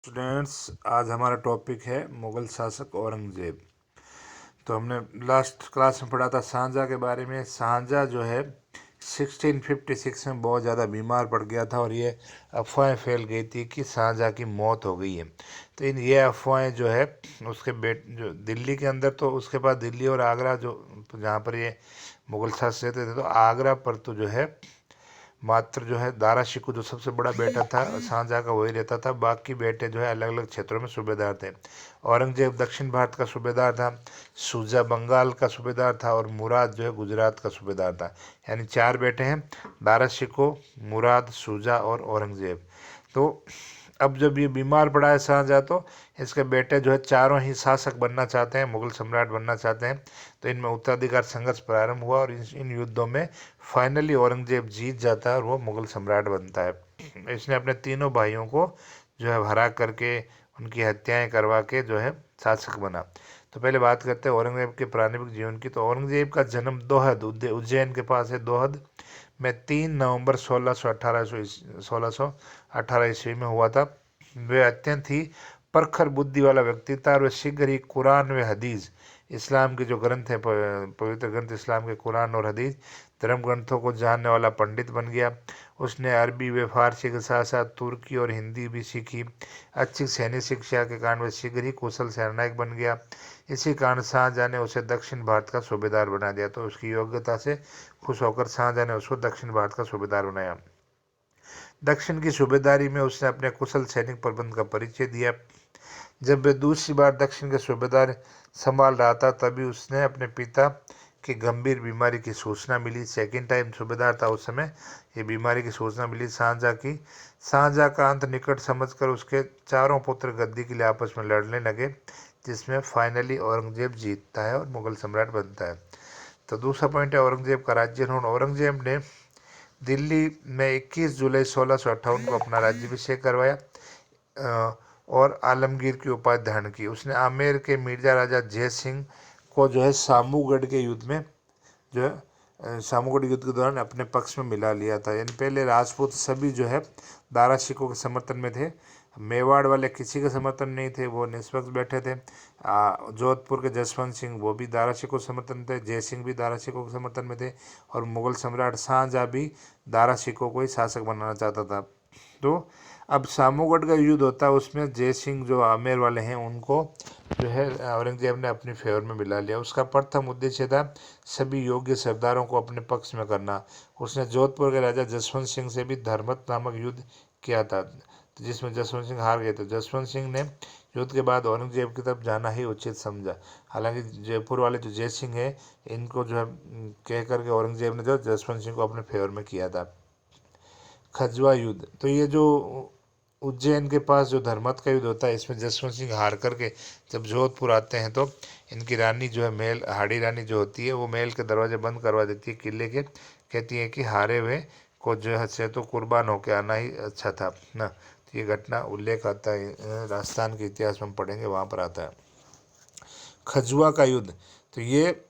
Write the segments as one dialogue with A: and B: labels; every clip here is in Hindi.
A: स्टूडेंट्स, आज हमारा टॉपिक है मुग़ल शासक औरंगज़ेब। तो हमने लास्ट क्लास में पढ़ा था शाहजहाँ के बारे में। शाहजहाँ जो है 1656 में बहुत ज़्यादा बीमार पड़ गया था और ये अफवाहें फैल गई थी कि शाहजहाँ की मौत हो गई है। तो ये अफवाहें जो है उसके जो दिल्ली के अंदर, तो उसके बाद दिल्ली और आगरा जो जहाँ पर ये मुग़ल शासक रहते थे, तो आगरा पर तो जो है मात्र जो है दारा शिकोह जो सबसे बड़ा बेटा था शाहजहाँ का, वही रहता था। बाकी बेटे जो है अलग अलग क्षेत्रों में सूबेदार थे। औरंगजेब दक्षिण भारत का सूबेदार था, शुजा बंगाल का सूबेदार था और मुराद जो है गुजरात का सूबेदार था। यानी चार बेटे हैं, दारा शिकोह, मुराद, शुजा और औरंगजेब। तो अब जब ये बीमार पड़ा है शाहजहाँ, तो इसके बेटे जो है चारों ही शासक बनना चाहते हैं, मुगल सम्राट बनना चाहते हैं। तो इनमें उत्तराधिकार संघर्ष प्रारंभ हुआ और इन युद्धों में फाइनली औरंगजेब जीत जाता है और वो मुगल सम्राट बनता है। इसने अपने तीनों भाइयों को जो है हरा करके उनकी हत्याएं करवा के जो है शासक बना। तो पहले बात करते हैं औरंगजेब के प्रारंभिक जीवन की। तो औरंगजेब का जन्म दोहद उज्जैन के पास है दोहद में 3 नवंबर 1618 ईस्वी में हुआ था। वे अत्यंत ही प्रखर बुद्धि वाला व्यक्ति था और वे शीघ्र ही कुरान व हदीस, इस्लाम के जो ग्रंथ हैं, पवित्र ग्रंथ इस्लाम के कुरान और हदीस धर्म ग्रंथों को जानने वाला पंडित बन गया। उसने अरबी व फारसी के साथ साथ तुर्की और हिंदी भी सीखी। अच्छी सैन्य शिक्षा के कारण वह शीघ्र ही कुशल सेनानायक बन गया। इसी कारण शाहजहाँ ने उसे दक्षिण भारत का सूबेदार बना दिया। तो उसकी योग्यता से खुश होकर शाहजहाँ ने उसको दक्षिण भारत का सूबेदार बनाया। दक्षिण की सूबेदारी में उसने अपने कुशल सैनिक प्रबंध का परिचय दिया। जब वह दूसरी बार दक्षिण के सूबेदार संभाल रहा था, तभी उसने अपने पिता की गंभीर बीमारी की सूचना मिली। सेकेंड टाइम सूबेदार था उस समय, ये बीमारी की सूचना मिली शाहजहाँ की। शाहजहाँ का अंत निकट समझकर उसके चारों पुत्र गद्दी के लिए आपस में लड़ने लगे, जिसमें फाइनली औरंगजेब जीतता है और मुगल सम्राट बनता है। तो दूसरा पॉइंट है औरंगजेब का राज्यारोहण। औरंगजेब ने दिल्ली में 21 जुलाई 1658 को अपना राज्याभिषेक करवाया और आलमगीर की उपाधि धारण की। उसने आमेर के मिर्जा राजा जय सिंह को जो है सामूगढ़ के युद्ध में जो है सामूगढ़ युद्ध के दौरान अपने पक्ष में मिला लिया था। यानी पहले राजपूत सभी जो है दारा शिकोह के समर्थन में थे, मेवाड़ वाले किसी के समर्थन नहीं थे, वो निष्पक्ष बैठे थे। जोधपुर के जसवंत सिंह वो भी दारा शिकोह समर्थन थे, जय सिंह भी दारा शिकोह के समर्थन में थे और मुगल सम्राट शाहजहाँ भी दारा शिकोह को ही शासक बनाना चाहता था। तो अब सामूगढ़ का युद्ध होता है, उसमें जय सिंह जो आमेर वाले हैं उनको जो है औरंगजेब ने अपने फेवर में मिला लिया। उसका प्रथम उद्देश्य था सभी योग्य सरदारों को अपने पक्ष में करना। उसने जोधपुर के राजा जसवंत सिंह से भी धर्मत नामक युद्ध किया था, जिसमें जसवंत सिंह हार गए थे। जसवंत सिंह ने युद्ध के बाद औरंगजेब की तरफ जाना ही उचित समझा। हालांकि जयपुर वाले जो जय सिंह है, इनको जो है कह करके औरंगजेब ने जो जसवंत सिंह को अपने फेवर में किया था। खजवा युद्ध, तो ये जो उज्जैन के पास जो धर्मत का युद्ध होता है, इसमें जसवंत सिंह हार करके जब जोधपुर आते हैं, तो इनकी रानी जो है महल हाड़ी रानी जो होती है, वो महल के दरवाजे बंद करवा देती है किले के। कहती है कि हारे हुए को जो है से तो कुर्बान होके आना ही अच्छा था ना। तो ये घटना उल्लेख आता है राजस्थान के इतिहास में हम पढ़ेंगे, वहाँ पर आता है खजुआ का युद्ध। तो ये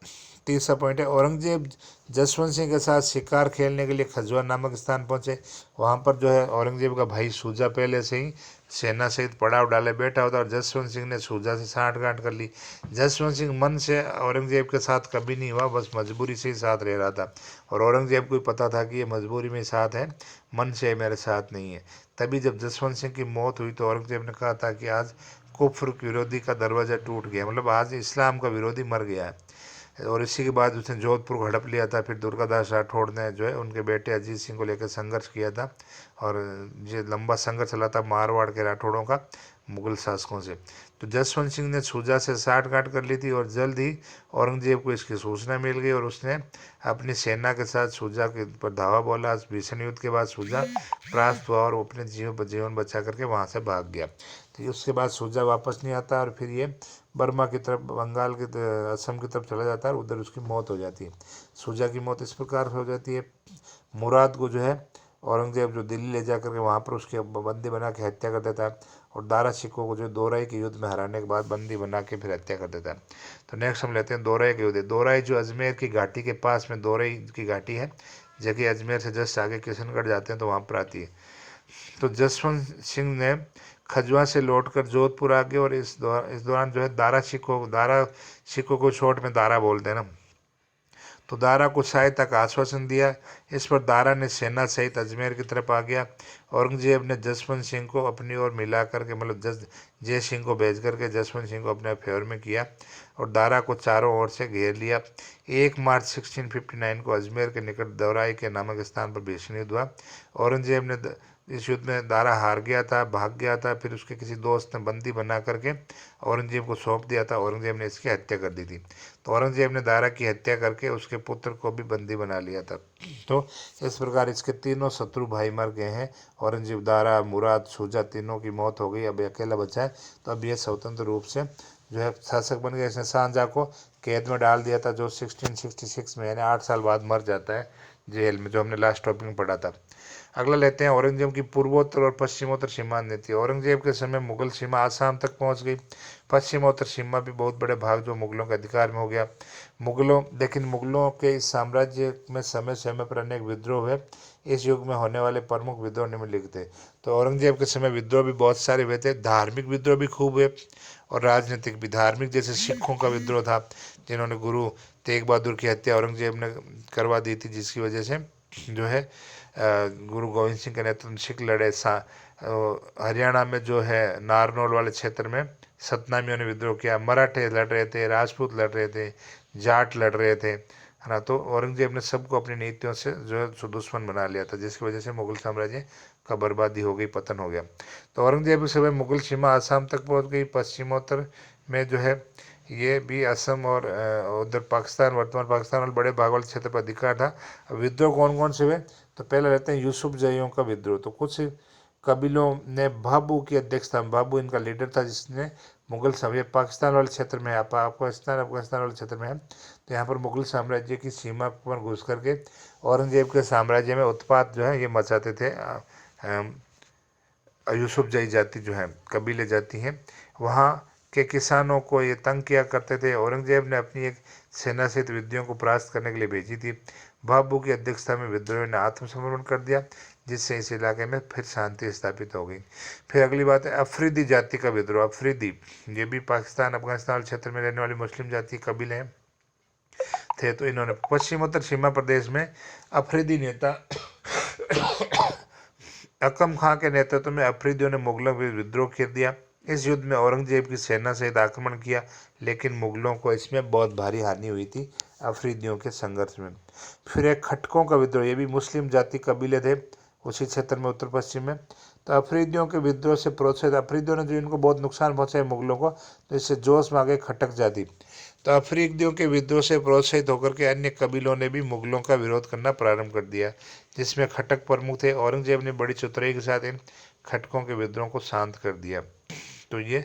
A: तीसरा पॉइंट है। औरंगजेब जसवंत सिंह के साथ शिकार खेलने के लिए खजुआ नामक स्थान पहुंचे। वहां पर जो है औरंगजेब का भाई शुजा पहले से ही सेना सहित पड़ाव डाले बैठा होता और जसवंत सिंह ने शुजा से साठगांठ कर ली। जसवंत सिंह मन से औरंगजेब के साथ कभी नहीं हुआ, बस मजबूरी से ही साथ रह रहा था और औरंगजेब को भी पता था कि ये मजबूरी में साथ है, मन से मेरे साथ नहीं है। तभी जब जसवंत सिंह की मौत हुई तो औरंगजेब ने कहा था कि आज कुफ्र विरोधी का दरवाज़ा टूट गया, मतलब आज इस्लाम का विरोधी मर गया है। और इसी के बाद उसने जोधपुर को हड़प लिया था। फिर दुर्गादास राठौड़ ने जो है उनके बेटे अजीत सिंह को लेकर संघर्ष किया था और ये लंबा संघर्ष चला था मारवाड़ के राठौड़ों का मुगल शासकों से। तो जसवंत सिंह ने शुजा से साठगांठ कर ली थी और जल्द ही औरंगजेब को इसकी सूचना मिल गई और उसने अपनी सेना के साथ शुजा के पर धावा बोला। भीषण युद्ध के बाद शुजा परास्त हुआ और वो अपने जीवन बचा करके वहाँ से भाग गया। तो उसके बाद शुजा वापस नहीं आता और फिर ये बर्मा की तरफ, बंगाल की असम की तरफ चला जाता है और उधर उसकी मौत हो जाती है। शुजा की मौत इस प्रकार से हो जाती है। मुराद को जो है औरंगजेब जो दिल्ली ले जा करके वहाँ पर उसके बंदी बना के हत्या कर देता है और दारा शिकोह को जो दोराई के युद्ध में हराने के बाद बंदी बना के फिर हत्या कर देता है। तो नेक्स्ट हम लेते हैं दोराई के युद्ध। दोराई जो अजमेर की घाटी के पास में दोराई की घाटी है, जबकि अजमेर से जस्ट आगे किशनगढ़ जाते हैं तो वहाँ पर आती है। तो जसवंत सिंह ने खजवा से लौटकर जोधपुर आ गए और इस दौरान जो है दारा शिकों को शॉर्ट में दारा बोलते हैं ना, तो दारा को सहायता का आश्वासन दिया। इस पर दारा ने सेना सहित अजमेर की तरफ आ गया। औरंगजेब ने जसवंत सिंह को अपनी ओर मिला करके मतलब जय सिंह को भेज करके जसवंत सिंह को अपने फेवर में किया और दारा को चारों ओर से घेर लिया। 1 मार्च 1659 को अजमेर के निकट दौराई के नामक स्थान पर भीषण युद्ध हुआ। औरंगजेब ने इस युद्ध में दारा हार गया था, भाग गया था। फिर उसके किसी दोस्त ने बंदी बना करके औरंगजेब को सौंप दिया था। औरंगजेब ने इसकी हत्या कर दी थी। तो औरंगजेब ने दारा की हत्या करके उसके पुत्र को भी बंदी बना लिया था। तो इस प्रकार इसके तीनों शत्रु भाई मर गए हैं। औरंगजेब, दारा, मुराद, शुजा, तीनों की मौत हो गई। अब ये अकेला बचा है। तो अब ये स्वतंत्र रूप से जो है शासक बन गया। इसने शाहजहाँ को कैद में डाल दिया था, जो 1666 में यानी 8 साल बाद मर जाता है जेल में, जो हमने लास्ट टॉपिक में पढ़ा था। अगला लेते हैं औरंगजेब की पूर्वोत्तर और पश्चिमोत्तर सीमा नीति। औरंगजेब के समय मुगल सीमा आसाम तक पहुंच गई। पश्चिमोत्तर सीमा भी बहुत बड़े भाग जो मुगलों के अधिकार में हो गया। लेकिन मुगलों के इस साम्राज्य में समय समय पर अनेक विद्रोह हुए। इस युग में होने वाले प्रमुख विद्रोह निम्नलिखित थे। तो औरंगजेब के समय विद्रोह भी बहुत सारे हुए थे। धार्मिक विद्रोह भी खूब हुए और राजनीतिक भी। धार्मिक जैसे सिखों का विद्रोह था, जिन्होंने गुरु तेग बहादुर की हत्या औरंगजेब ने करवा दी थी, जिसकी वजह से जो है गुरु गोविंद सिंह के नेतृत्व में सिख लड़े। हरियाणा में जो है नारनौल वाले क्षेत्र में सतनामियों ने विद्रोह किया। मराठे लड़ रहे थे, राजपूत लड़ रहे थे, जाट लड़ रहे थे, है ना। तो औरंगजेब ने सबको अपनी नीतियों से जो है दुश्मन बना लिया था, जिसकी वजह से मुगल साम्राज्य का बर्बादी हो गई, पतन हो गया। तो औरंगजेब के समय मुगल सीमा आसाम तक पहुंच गई। पश्चिमोत्तर में जो है ये भी असम और उधर पाकिस्तान, वर्तमान पाकिस्तान और बड़े भाग वाले क्षेत्र पर अधिकार था। अब विद्रोह कौन कौन से हुए, तो पहले रहते हैं यूसुफ जईयों का विद्रोह। तो कुछ कबीलों ने भाबू की अध्यक्षता, भाबू इनका लीडर था, जिसने मुगल साम्राज्य पाकिस्तान वाले क्षेत्र में है, अफगानिस्तान वाले क्षेत्र में है। तो यहाँ पर मुगल साम्राज्य की सीमा पर घुस करके औरंगजेब के साम्राज्य में उत्पात जो है ये मचाते थे। यूसुफ जई जाति जो है, कबीले जाति हैं, वहाँ के किसानों को ये तंग किया करते थे। औरंगजेब ने अपनी एक सेना सहित विद्रोहियों को परास्त करने के लिए भेजी थी। बाबू की अध्यक्षता में विद्रोहियों ने आत्मसमर्पण कर दिया, जिससे इस इलाके में फिर शांति स्थापित हो गई। फिर अगली बात है अफरीदी जाति का विद्रोह। अफरीदी ये भी पाकिस्तान अफगानिस्तान क्षेत्र में रहने वाली मुस्लिम जाति कबीले हैं थे। तो इन्होंने पश्चिमोत्तर सीमा प्रदेश में अफरीदी नेता अकम खां के नेतृत्व में अफरीदियों ने मुगलों के विद्रोह कर दिया। इस युद्ध में औरंगजेब की सेना सहित आक्रमण किया, लेकिन मुगलों को इसमें बहुत भारी हानि हुई थी अफरीदियों के संघर्ष में। फिर एक खटकों का विद्रोह, ये भी मुस्लिम जाति कबीले थे उसी क्षेत्र में, उत्तर पश्चिम में। तो अफरीदियों के विद्रोह से प्रोत्साहित, अफरीदियों ने जो इनको बहुत नुकसान पहुंचाया मुगलों को, तो इससे जोश में आ गए खटक जाति। तो अफरीदियों के विद्रोह से प्रोत्साहित होकर के अन्य कबीलों ने भी मुगलों का विरोध करना प्रारंभ कर दिया, जिसमें खटक प्रमुख थे। औरंगजेब ने बड़ी चतुराई के साथ इन खटकों के विद्रोह को शांत कर दिया। तो ये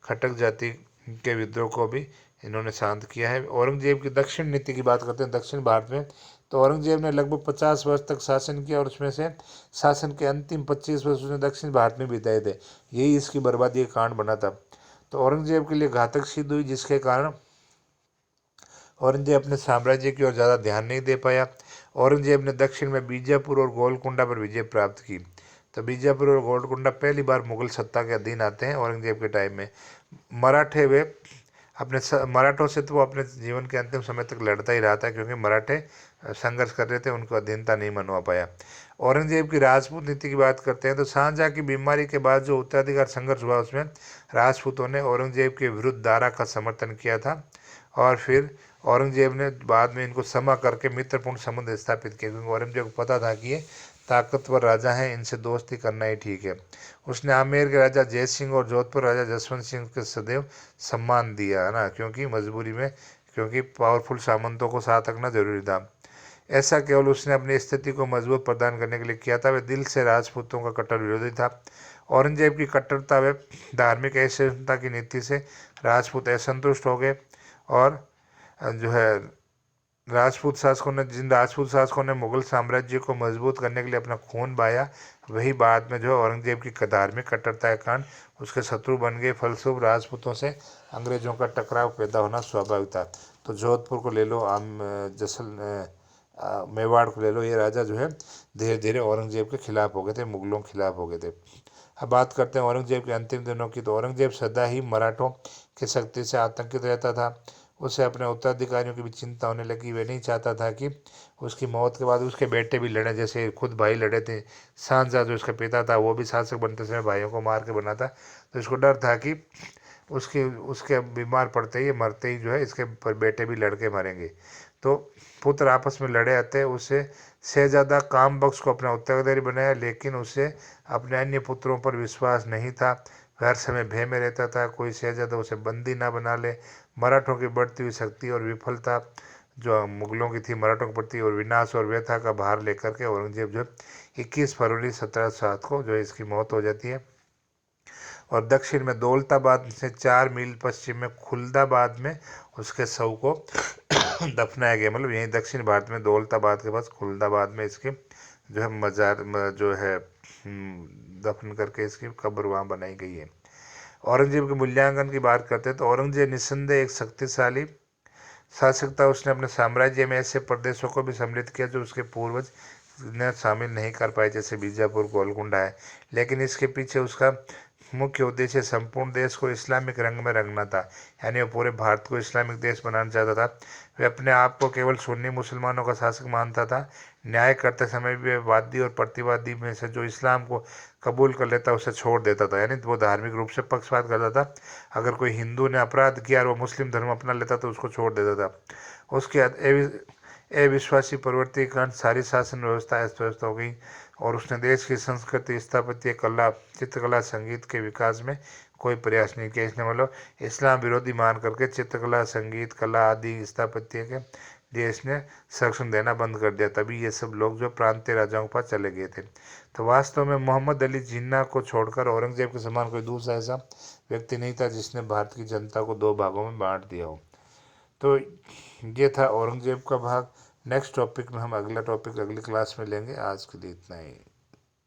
A: खटक जाति के विद्रोह को भी इन्होंने शांत किया है। औरंगजेब की दक्षिण नीति की बात करते हैं दक्षिण भारत में। तो औरंगजेब ने लगभग 50 वर्ष तक शासन किया और उसमें से शासन के अंतिम 25 वर्ष उसने दक्षिण भारत में बिताए थे। यही इसकी बर्बादी का कारण बना था। तो औरंगजेब के लिए घातक सिद्ध हुई, जिसके कारण औरंगजेब अपने साम्राज्य की ओर ज़्यादा ध्यान नहीं दे पाया। औरंगजेब ने दक्षिण में बीजापुर और गोलकुंडा पर विजय प्राप्त की। तो बीजापुर और गोलकुंडा पहली बार मुगल सत्ता के अधीन आते हैं औरंगजेब के टाइम में। मराठों से तो वो अपने जीवन के अंतिम समय तक लड़ता ही रहा था, क्योंकि मराठे संघर्ष कर रहे थे, उनको अधीनता नहीं मनवा पाया। औरंगजेब की राजपूत नीति की बात करते हैं तो शाहजहाँ की बीमारी के बाद जो उत्तराधिकार संघर्ष हुआ, उसमें राजपूतों ने औरंगजेब के विरुद्ध दारा का समर्थन किया था और फिर औरंगजेब ने बाद में इनको क्षमा करके मित्रपूर्ण संबंध स्थापित किए, क्योंकि औरंगजेब को पता था कि ये ताकतवर राजा हैं, इनसे दोस्ती करना ही ठीक है। उसने आमेर के राजा जय सिंह और जोधपुर राजा जसवंत सिंह के सदैव सम्मान दिया, है ना, क्योंकि मजबूरी में, क्योंकि पावरफुल सामंतों को साथ रखना जरूरी था। ऐसा केवल उसने अपनी स्थिति को मजबूत प्रदान करने के लिए किया था। वह दिल से राजपूतों का कट्टर विरोधी था। औरंगजेब की कट्टरता व धार्मिक असहिष्णुता की नीति से राजपूत असंतुष्ट हो गए और जो है जिन राजपूत शासकों ने मुगल साम्राज्य को मजबूत करने के लिए अपना खून बहाया, वही बाद में जो है औरंगजेब की धार्मिक कट्टरता के कारण उसके शत्रु बन गए। फलस्वरूप राजपूतों से अंग्रेजों का टकराव पैदा होना स्वाभाविक था। तो जोधपुर को ले लो, मेवाड़ को ले लो, ये राजा जो है धीरे धीरे औरंगजेब के खिलाफ हो गए थे, मुगलों के खिलाफ हो गए थे। अब बात करते हैं औरंगजेब के अंतिम दिनों की। तो औरंगजेब सदा ही मराठों की शक्ति से आतंकित रहता था। उसे अपने उत्तराधिकारियों की भी चिंता होने लगी। वे नहीं चाहता था कि उसकी मौत के बाद उसके बेटे भी लड़े, जैसे खुद भाई लड़े थे। शाहजहाँ जो उसका पिता था वो भी शासक बनते समय भाइयों को मार के बना था। तो इसको डर था कि उसके उसके बीमार पड़ते ही मरते ही जो है इसके पर बेटे भी लड़के मरेंगे। तो पुत्र आपस में लड़े आते। उसे शहजादा कामबख्श को अपना उत्तराधिकारी बनाया, लेकिन उसे अपने अन्य पुत्रों पर विश्वास नहीं था। हर समय भय में रहता था कोई शहजादा उसे बंदी ना बना ले। मराठों की बढ़ती हुई शक्ति और विफलता जो मुगलों की थी मराठों के प्रति, और विनाश और व्यथा का भार लेकर के औरंगजेब जो 21 फरवरी 1707 को जो है इसकी मौत हो जाती है। और दक्षिण में दौलताबाद से 4 मील पश्चिम में खुलदाबाद में उसके शव को दफनाया गया। मतलब यहीं दक्षिण भारत में दौलताबाद के पास खुलदाबाद में इसकी जो है जो है दफन करके इसकी कब्र वहाँ बनाई गई है। औरंगजेब के मूल्यांकन की बात करते हैं तो औरंगजेब निस्संदेह एक शक्तिशाली शासक था। उसने अपने साम्राज्य में ऐसे प्रदेशों को भी सम्मिलित किया जो उसके पूर्वज ने शामिल नहीं कर पाए, जैसे बीजापुर, गोलकुंडा है। लेकिन इसके पीछे उसका मुख्य उद्देश्य संपूर्ण देश को इस्लामिक रंग में रंगना था, यानी वो पूरे भारत को इस्लामिक देश बनाना चाहता था। वे अपने आप को केवल सुन्नी मुसलमानों का शासक मानता था। न्याय करते समय भी वे वादी और प्रतिवादी में से जो इस्लाम को कबूल कर लेता उसे छोड़ देता था, यानी वो धार्मिक रूप से पक्षपात करता था। अगर कोई हिंदू ने अपराध किया और वो मुस्लिम धर्म अपना लेता तो उसको छोड़ देता था। उसके अविश्वासी प्रवृत्ति के कारण सारी शासन व्यवस्था अस्त व्यस्त हो गई, और उसने देश की संस्कृति, स्थापत्य कला, चित्रकला, संगीत के विकास में कोई प्रयास नहीं किया। इसने मतलब इस्लाम विरोधी मान करके चित्रकला, संगीत, कला आदि स्थापत्य के लिए इसने संरक्षण देना बंद कर दिया। तभी ये सब लोग जो प्रांतीय राजाओं के पास चले गए थे। तो वास्तव में मोहम्मद अली जिन्ना को छोड़कर औरंगजेब के समान कोई दूसरा ऐसा व्यक्ति नहीं था जिसने भारत की जनता को 2 भागों में बांट दिया हो। तो ये था औरंगजेब का भाग। नेक्स्ट टॉपिक में हम अगला टॉपिक अगली क्लास में लेंगे। आज के लिए इतना ही।